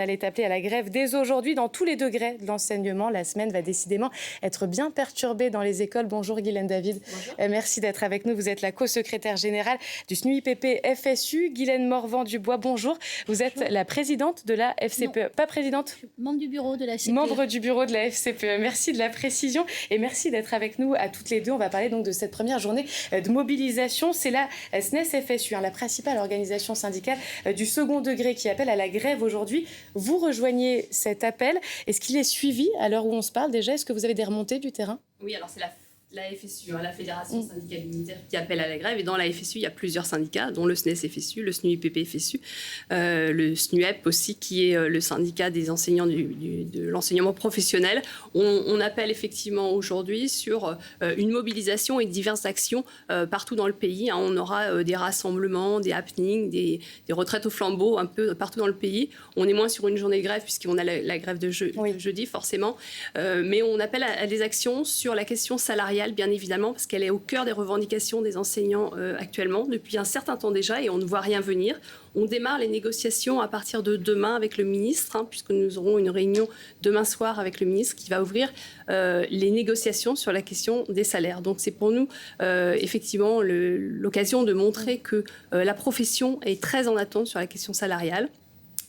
Elle est appelée à la grève dès aujourd'hui dans tous les degrés de l'enseignement. La semaine va décidément être bien perturbée dans les écoles. Bonjour Guylaine David. Bonjour. Merci d'être avec nous. Vous êtes la co-secrétaire générale du SNUIPP FSU. Guylaine Morvan-Dubois, bonjour. Vous êtes la présidente de la FCPE. Non. Pas présidente. Membre du bureau de la FCPE. Membre du bureau de la FCPE. Merci de la précision et merci d'être avec nous à toutes les deux. On va parler donc de cette première journée de mobilisation. C'est la SNES FSU, la principale organisation syndicale du second degré qui appelle à la grève aujourd'hui. Vous rejoignez cet appel. Est-ce qu'il est suivi à l'heure où on se parle déjà? Est-ce que vous avez des remontées du terrain? Oui, alors c'est la FSU, la Fédération syndicale unitaire, qui appelle à la grève. Et dans la FSU, il y a plusieurs syndicats, dont le SNES FSU, le SNUIPP FSU, le SNUEP aussi, qui est le syndicat des enseignants de l'enseignement professionnel. On appelle effectivement aujourd'hui sur une mobilisation et diverses actions partout dans le pays. On aura des rassemblements, des happenings, des retraites au flambeau un peu partout dans le pays. On est moins sur une journée de grève puisqu'on a la grève de jeudi forcément. Mais on appelle à des actions sur la question salariale, bien évidemment, parce qu'elle est au cœur des revendications des enseignants actuellement, depuis un certain temps déjà, et on ne voit rien venir. On démarre les négociations à partir de demain avec le ministre, puisque nous aurons une réunion demain soir avec le ministre qui va ouvrir les négociations sur la question des salaires. Donc c'est pour nous, effectivement, l'occasion de montrer que la profession est très en attente sur la question salariale.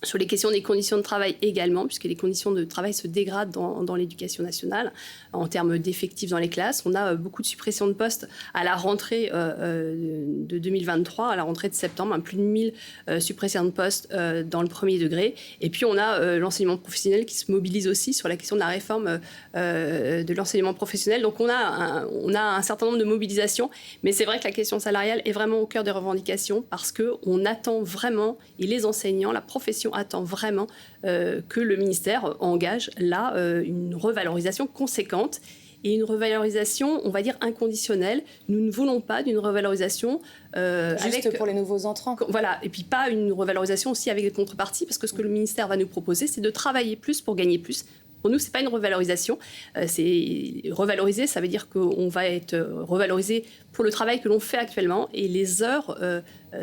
Sur les questions des conditions de travail également, puisque les conditions de travail se dégradent dans l'éducation nationale en termes d'effectifs dans les classes. On a beaucoup de suppressions de postes à la rentrée de 2023, à la rentrée de septembre, plus de 1000 suppressions de postes dans le premier degré. Et puis on a l'enseignement professionnel qui se mobilise aussi sur la question de la réforme de l'enseignement professionnel. Donc on a un certain nombre de mobilisations, mais c'est vrai que la question salariale est vraiment au cœur des revendications parce qu'on attend vraiment, et les enseignants, la profession attend vraiment que le ministère engage là une revalorisation conséquente et une revalorisation, on va dire, inconditionnelle. Nous ne voulons pas d'une revalorisation juste pour les nouveaux entrants. Voilà, et puis pas une revalorisation aussi avec des contreparties, parce que ce que le ministère va nous proposer, c'est de travailler plus pour gagner plus. Pour nous, ce n'est pas une revalorisation. C'est revaloriser, ça veut dire qu'on va être revalorisé pour le travail que l'on fait actuellement. Et les heures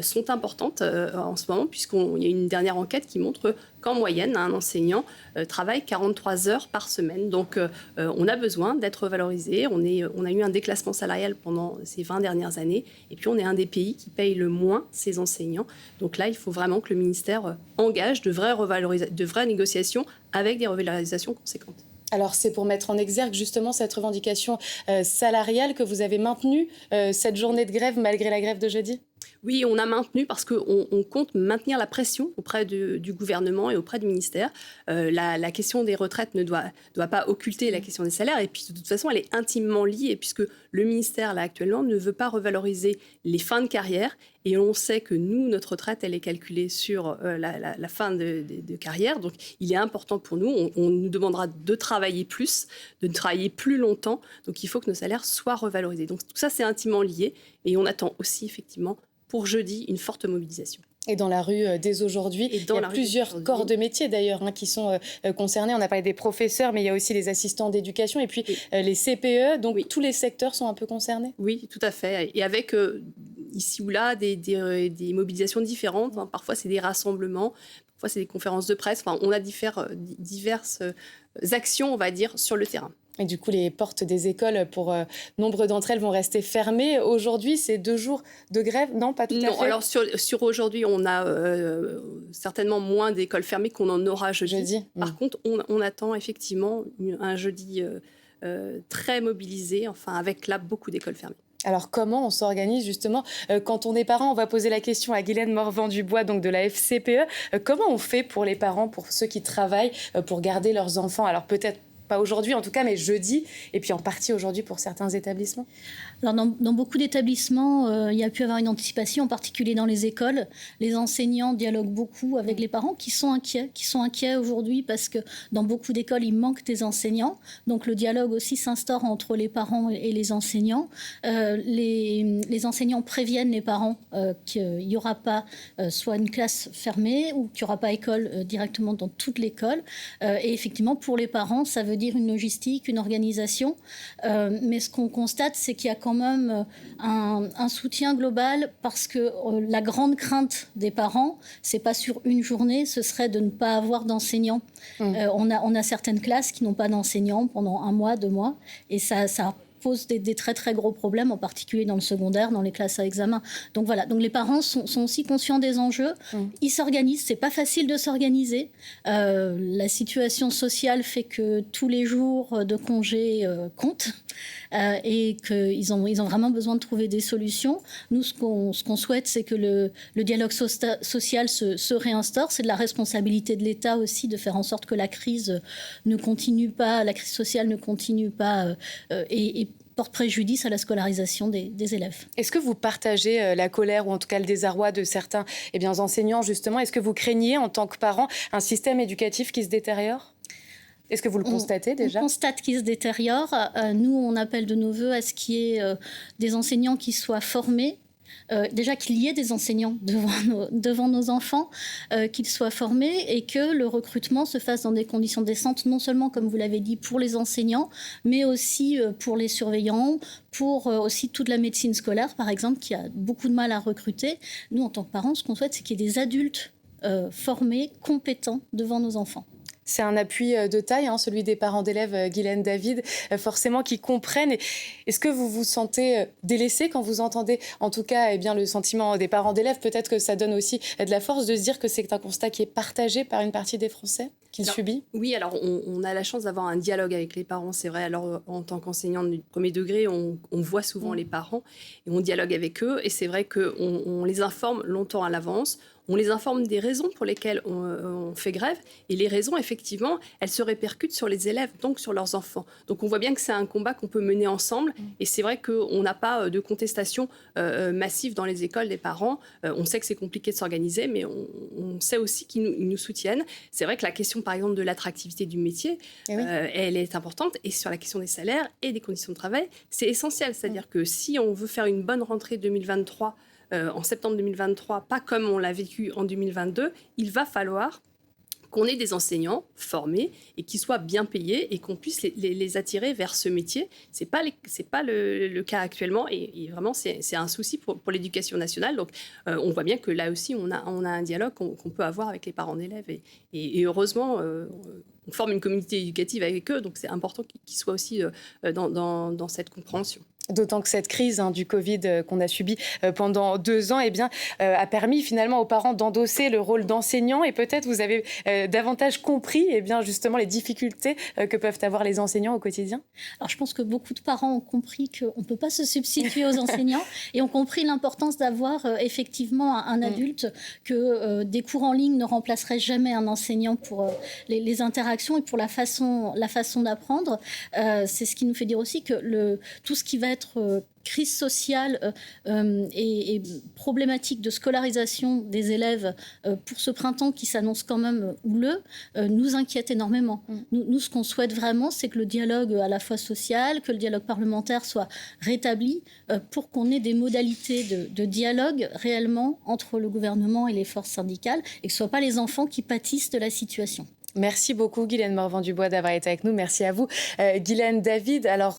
sont importantes en ce moment, puisqu'il y a une dernière enquête qui montre qu'en moyenne, un enseignant travaille 43 heures par semaine. Donc, on a besoin d'être revalorisé. On a eu un déclassement salarial pendant ces 20 dernières années. Et puis, on est un des pays qui paye le moins ses enseignants. Donc là, il faut vraiment que le ministère engage de vraies négociations avec des revalorisations conséquentes. Alors, c'est pour mettre en exergue justement cette revendication salariale que vous avez maintenue cette journée de grève malgré la grève de jeudi? Oui, on a maintenu parce qu'on compte maintenir la pression auprès du gouvernement et auprès du ministère. La question des retraites ne doit pas occulter la question des salaires. Et puis, de toute façon, elle est intimement liée puisque le ministère, là, actuellement, ne veut pas revaloriser les fins de carrière. Et on sait que nous, notre retraite, elle est calculée sur la fin de carrière. Donc, il est important pour nous. On nous demandera de travailler plus, de travailler plus longtemps. Donc, il faut que nos salaires soient revalorisés. Donc, tout ça, c'est intimement lié. Et on attend aussi, effectivement, pour jeudi, une forte mobilisation. Et dans la rue dès aujourd'hui, il y a plusieurs corps de métier d'ailleurs qui sont concernés. On a parlé des professeurs, mais il y a aussi les assistants d'éducation et puis les CPE. Donc tous les secteurs sont un peu concernés? Oui, tout à fait. Et avec ici ou là des mobilisations différentes. Parfois, c'est des rassemblements. Parfois, c'est des conférences de presse. On a diverses actions, on va dire, sur le terrain. Et du coup, les portes des écoles, pour nombre d'entre elles, vont rester fermées. Aujourd'hui, c'est 2 jours de grève? Non, pas tout à fait. Non, alors sur aujourd'hui, on a certainement moins d'écoles fermées qu'on en aura jeudi. Par contre, on attend effectivement un jeudi très mobilisé, avec là beaucoup d'écoles fermées. Alors, comment on s'organise justement quand on est parent? On va poser la question à Guylaine Morvan-Dubois, donc de la FCPE. Comment on fait pour les parents, pour ceux qui travaillent, pour garder leurs enfants? Alors, peut-être pas aujourd'hui en tout cas, mais jeudi, et puis en partie aujourd'hui pour certains établissements? Alors dans beaucoup d'établissements, il y a pu avoir une anticipation, en particulier dans les écoles. Les enseignants dialoguent beaucoup avec les parents qui sont inquiets aujourd'hui parce que dans beaucoup d'écoles, il manque des enseignants. Donc le dialogue aussi s'instaure entre les parents et les enseignants. Les enseignants préviennent les parents qu'il n'y aura pas soit une classe fermée ou qu'il n'y aura pas école directement dans toute l'école. Et effectivement, pour les parents, ça veut dire une logistique, une organisation. Mais ce qu'on constate, c'est qu'il y a quand même un soutien global parce que la grande crainte des parents, c'est pas sur une journée, ce serait de ne pas avoir d'enseignants. On a certaines classes qui n'ont pas d'enseignants pendant 1 mois, 2 mois, et ça pose des très très gros problèmes, en particulier dans le secondaire, dans les classes à examen. Donc voilà, donc les parents sont aussi conscients des enjeux, ils s'organisent, c'est pas facile de s'organiser. La situation sociale fait que tous les jours de congé comptent et qu'ils ont vraiment besoin de trouver des solutions. Nous, ce qu'on souhaite, c'est que le dialogue social se réinstaure. C'est de la responsabilité de l'État aussi de faire en sorte que la crise ne continue pas, la crise sociale ne continue pas et porte préjudice à la scolarisation des élèves. Est-ce que vous partagez la colère ou en tout cas le désarroi de certains enseignants justement? Est-ce que vous craignez en tant que parent un système éducatif qui se détériore? Est-ce que vous le constatez déjà? On constate qu'il se détériore. Nous, on appelle de nos voeux à ce qu'il y ait des enseignants qui soient formés. Déjà qu'il y ait des enseignants devant nos enfants, qu'ils soient formés et que le recrutement se fasse dans des conditions décentes, non seulement, comme vous l'avez dit, pour les enseignants, mais aussi pour les surveillants, pour aussi toute la médecine scolaire, par exemple, qui a beaucoup de mal à recruter. Nous, en tant que parents, ce qu'on souhaite, c'est qu'il y ait des adultes formés, compétents devant nos enfants. C'est un appui de taille, celui des parents d'élèves, Guylaine David, forcément qui comprennent. Est-ce que vous vous sentez délaissé quand vous entendez, en tout cas, le sentiment des parents d'élèves? Peut-être que ça donne aussi de la force de se dire que c'est un constat qui est partagé par une partie des Français qu'il subit. Oui, alors on a la chance d'avoir un dialogue avec les parents, c'est vrai. Alors en tant qu'enseignante du premier degré, on voit souvent les parents et on dialogue avec eux. Et c'est vrai qu'on les informe longtemps à l'avance. On les informe des raisons pour lesquelles on fait grève. Et les raisons, effectivement, elles se répercutent sur les élèves, donc sur leurs enfants. Donc on voit bien que c'est un combat qu'on peut mener ensemble. Et c'est vrai qu'on n'a pas de contestation massive dans les écoles des parents. On sait que c'est compliqué de s'organiser, mais on sait aussi qu'ils nous soutiennent. C'est vrai que la question, par exemple, de l'attractivité du métier, elle est importante. Et sur la question des salaires et des conditions de travail, c'est essentiel. C'est-à-dire que si on veut faire une bonne rentrée 2023, en septembre 2023, pas comme on l'a vécu en 2022, il va falloir qu'on ait des enseignants formés et qui soient bien payés et qu'on puisse les attirer vers ce métier. C'est pas le cas actuellement et vraiment c'est un souci pour l'éducation nationale. Donc on voit bien que là aussi on a un dialogue qu'on peut avoir avec les parents d'élèves et heureusement on forme une communauté éducative avec eux, donc c'est important qu'ils soient aussi dans cette compréhension. D'autant que cette crise du Covid qu'on a subie pendant 2 ans a permis finalement aux parents d'endosser le rôle d'enseignant et peut-être vous avez davantage compris justement les difficultés que peuvent avoir les enseignants au quotidien. Alors je pense que beaucoup de parents ont compris qu'on ne peut pas se substituer aux enseignants et ont compris l'importance d'avoir effectivement un adulte, que des cours en ligne ne remplaceraient jamais un enseignant pour les interactions et pour la façon d'apprendre. C'est ce qui nous fait dire aussi que tout ce qui va être crise sociale et problématique de scolarisation des élèves pour ce printemps qui s'annonce quand même houleux, nous inquiète énormément. Nous, ce qu'on souhaite vraiment, c'est que le dialogue à la fois social, que le dialogue parlementaire soit rétabli pour qu'on ait des modalités de dialogue réellement entre le gouvernement et les forces syndicales et que ce ne soient pas les enfants qui pâtissent de la situation. Merci beaucoup Guylaine Morvan-Dubois d'avoir été avec nous. Merci à vous Guylaine David. Alors